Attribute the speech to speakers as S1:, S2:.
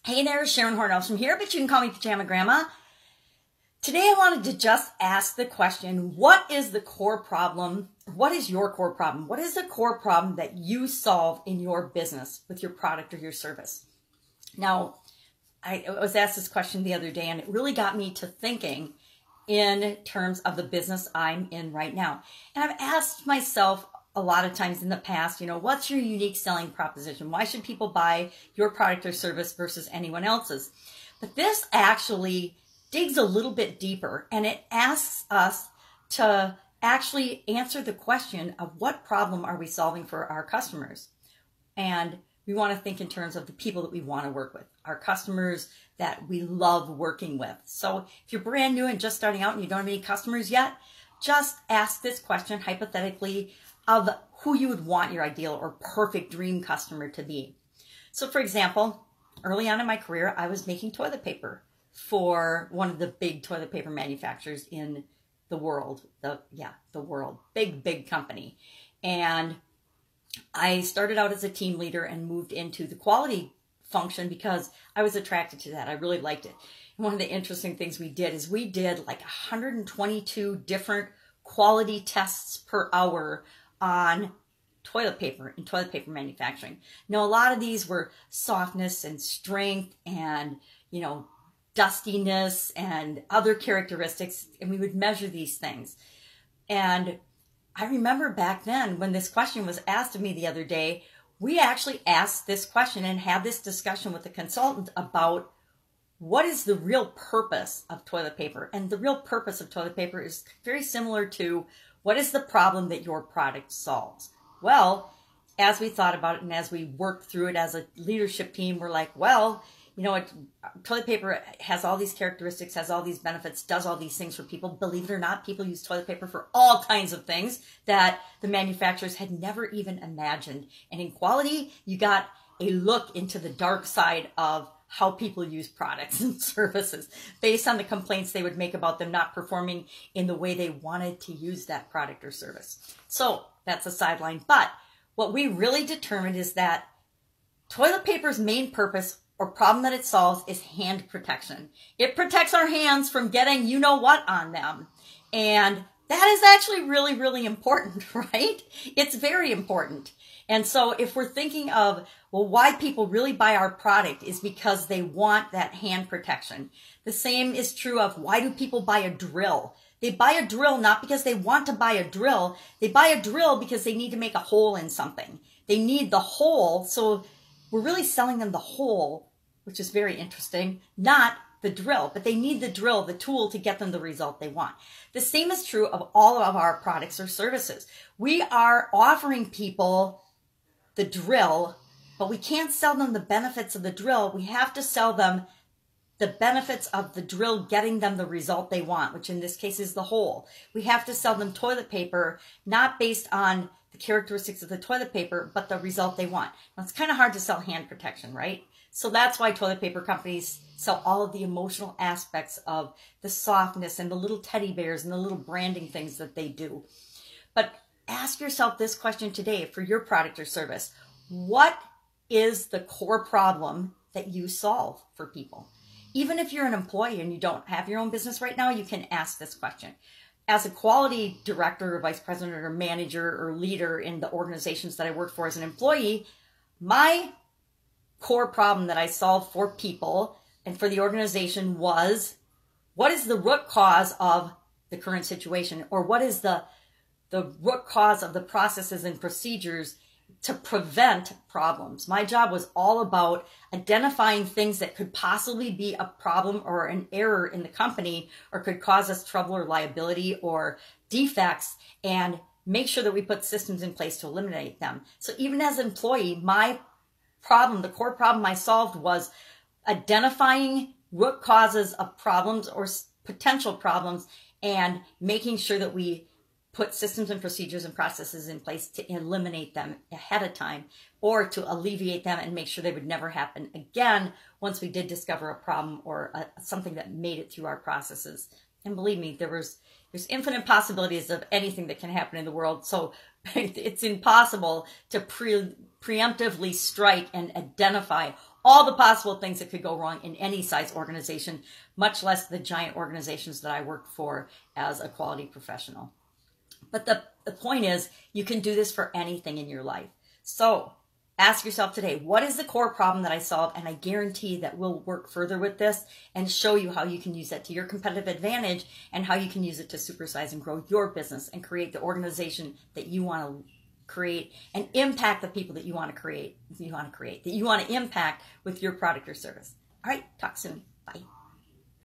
S1: Hey there, Sharon Horne-Ellstrom here, but you can call me Pajama Grandma. Today I wanted to just ask the question, what is the core problem? What is your core problem? What is the core problem that you solve in your business with your product or your service? Now, I was asked this question the other day, and it really got me to thinking in terms of the business I'm in right now. And I've asked myself a lot of times in the past, what's your unique selling proposition? Why should people buy your product or service versus anyone else's? But this actually digs a little bit deeper, and it asks us to actually answer the question of what problem are we solving for our customers? And we want to think in terms of the people that we want to work with, our customers that we love working with. So if you're brand new and just starting out and you don't have any customers yet, just ask this question hypothetically of who you would want your ideal or perfect dream customer to be. So for example, early on in my career, I was making toilet paper for one of the big toilet paper manufacturers in the world. The world. Big company. And I started out as a team leader and moved into the quality function because I was attracted to that. I really liked it. And one of the interesting things we did is we did like 122 different quality tests per hour on toilet paper and toilet paper manufacturing. Now, a lot of these were softness and strength and, dustiness and other characteristics, and we would measure these things. And I remember back then when this question was asked of me the other day, we actually asked this question and had this discussion with the consultant about what is the real purpose of toilet paper. And the real purpose of toilet paper is very similar to what is the problem that your product solves? Well, as we thought about it and as we worked through it as a leadership team, we're like, well, toilet paper has all these characteristics, has all these benefits, does all these things for people. Believe it or not, people use toilet paper for all kinds of things that the manufacturers had never even imagined. And in quality, you got a look into the dark side of how people use products and services based on the complaints they would make about them not performing in the way they wanted to use that product or service. So that's a sideline. But what we really determined is that toilet paper's main purpose or problem that it solves is hand protection. It protects our hands from getting you-know-what on them. And that is actually really, really important, right? It's very important. And so if we're thinking of, well, why people really buy our product is because they want that hand protection. The same is true of why do people buy a drill? They buy a drill not because they want to buy a drill. They buy a drill because they need to make a hole in something. They need the hole, so we're really selling them the hole, which is very interesting, not the drill, but they need the drill, the tool to get them the result they want. The same is true of all of our products or services. We are offering people the drill, but we can't sell them the benefits of the drill. We have to sell them the benefits of the drill getting them the result they want, which in this case is the hole. We have to sell them toilet paper, not based on the characteristics of the toilet paper, but the result they want. Now, it's kind of hard to sell hand protection, right? So that's why toilet paper companies sell all of the emotional aspects of the softness and the little teddy bears and the little branding things that they do. But ask yourself this question today for your product or service. What is the core problem that you solve for people? Even if you're an employee and you don't have your own business right now, you can ask this question. As a quality director or vice president or manager or leader in the organizations that I work for as an employee, my core problem that I solved for people and for the organization was, what is the root cause of the current situation? Or what is the root cause of the processes and procedures to prevent problems? My job was all about identifying things that could possibly be a problem or an error in the company or could cause us trouble or liability or defects, and make sure that we put systems in place to eliminate them. So even as an employee, my problem, the core problem I solved was identifying root causes of problems or potential problems and making sure that we put systems and procedures and processes in place to eliminate them ahead of time or to alleviate them and make sure they would never happen again once we did discover a problem or something that made it through our processes. And believe me, there's infinite possibilities of anything that can happen in the world. So it's impossible to preemptively strike and identify all the possible things that could go wrong in any size organization, much less the giant organizations that I work for as a quality professional. But the point is, you can do this for anything in your life. So ask yourself today, what is the core problem that I solved? And I guarantee that we'll work further with this and show you how you can use that to your competitive advantage and how you can use it to supersize and grow your business and create the organization that you want to create and impact the people that you want to create, that you want to impact with your product or service. All right, talk soon. Bye.